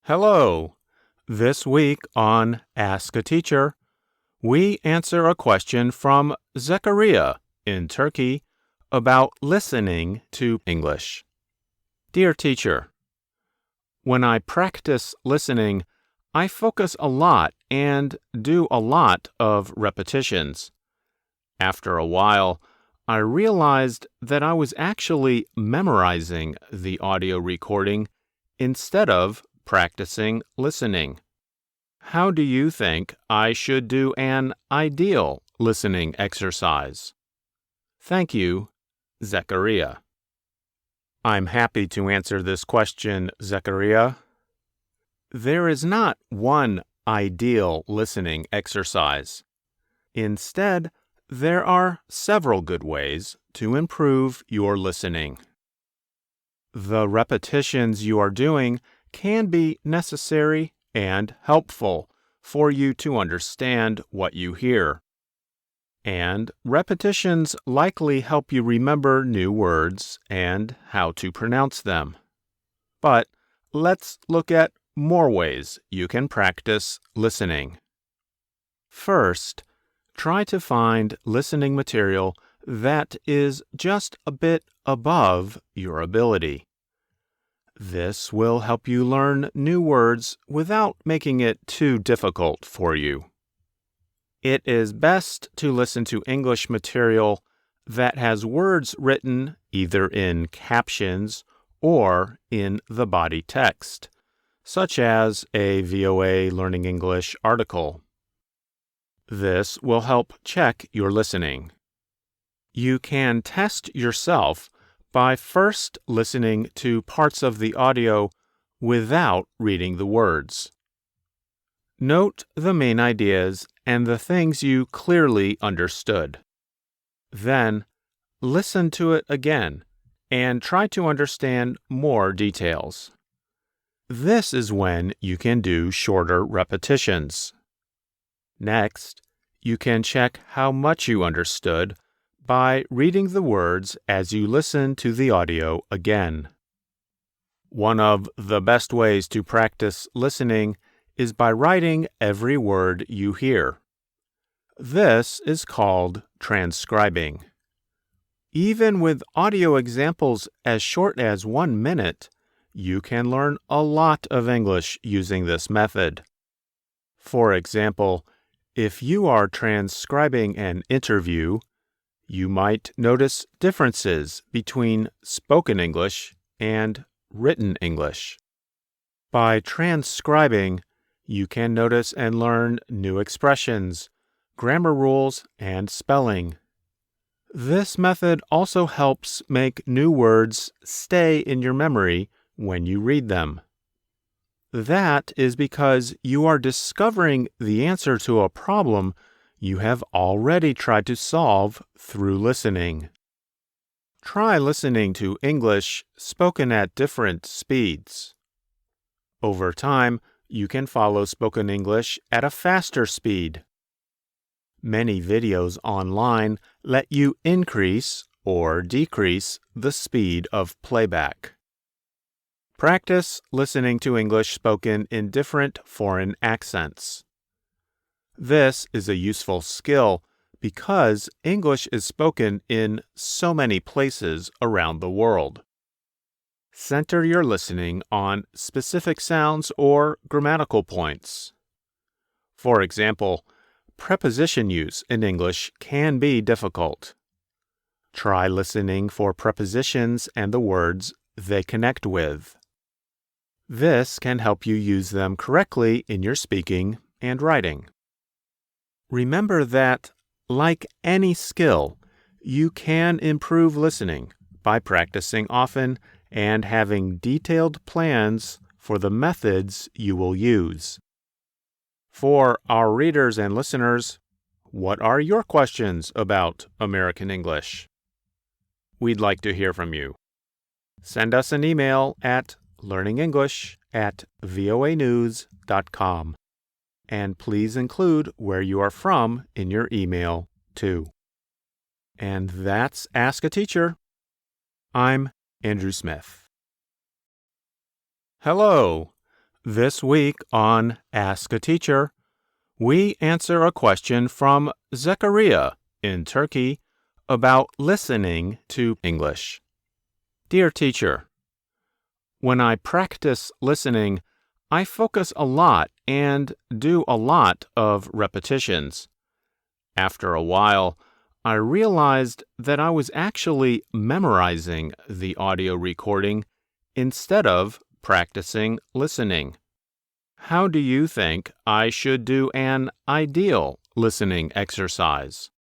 Hello. This week on Ask a Teacher, we answer a question from Zechariah in Turkey about listening to English. Dear teacher, when I practice listening, I focus a lot and do a lot of repetitions. After a while, I realized that I was actually memorizing the audio recording instead of practicing listening. How do you think I should do an ideal listening exercise? Thank you, Zechariah. I'm happy to answer this question, Zechariah. There is not one ideal listening exercise. Instead, there are several good ways to improve your listening. The repetitions you are doing can be necessary and helpful for you to understand what you hear. And repetitions likely help you remember new words and how to pronounce them. But let's look at more ways you can practice listening. First, try to find listening material that is just a bit above your ability. This will help you learn new words without making it too difficult for you. It is best to listen to English material that has words written either in captions or in the body text, such as a VOA Learning English article. This will help check your listening. You can test yourself by first listening to parts of the audio without reading the words. Note the main ideas and the things you clearly understood. Then, listen to it again and try to understand more details. This is when you can do shorter repetitions. Next, you can check how much you understood by reading the words as you listen to the audio again. One of the best ways to practice listening is by writing every word you hear. This is called transcribing. Even with audio examples as short as 1 minute, you can learn a lot of English using this method. For example, if you are transcribing an interview, you might notice differences between spoken English and written English. By transcribing, you can notice and learn new expressions, grammar rules, and spelling. This method also helps make new words stay in your memory when you read them. That is because you are discovering the answer to a problem you have already tried to solve through listening. Try listening to English spoken at different speeds. Over time, you can follow spoken English at a faster speed. Many videos online let you increase or decrease the speed of playback. Practice listening to English spoken in different foreign accents. This is a useful skill because English is spoken in so many places around the world. Center your listening on specific sounds or grammatical points. For example, preposition use in English can be difficult. Try listening for prepositions and the words they connect with. This can help you use them correctly in your speaking and writing. Remember that, like any skill, you can improve listening by practicing often and having detailed plans for the methods you will use. For our readers and listeners, what are your questions about American English? We'd like to hear from you. Send us an email at learningenglish@voanews.com. And please include where you are from in your email, too. And that's Ask a Teacher. I'm Andrew Smith. Hello. This week on Ask a Teacher, we answer a question from Zechariah in Turkey about listening to English. Dear teacher, when I practice listening, I focus a lot and do a lot of repetitions. After a while, I realized that I was actually memorizing the audio recording instead of practicing listening. How do you think I should do an ideal listening exercise?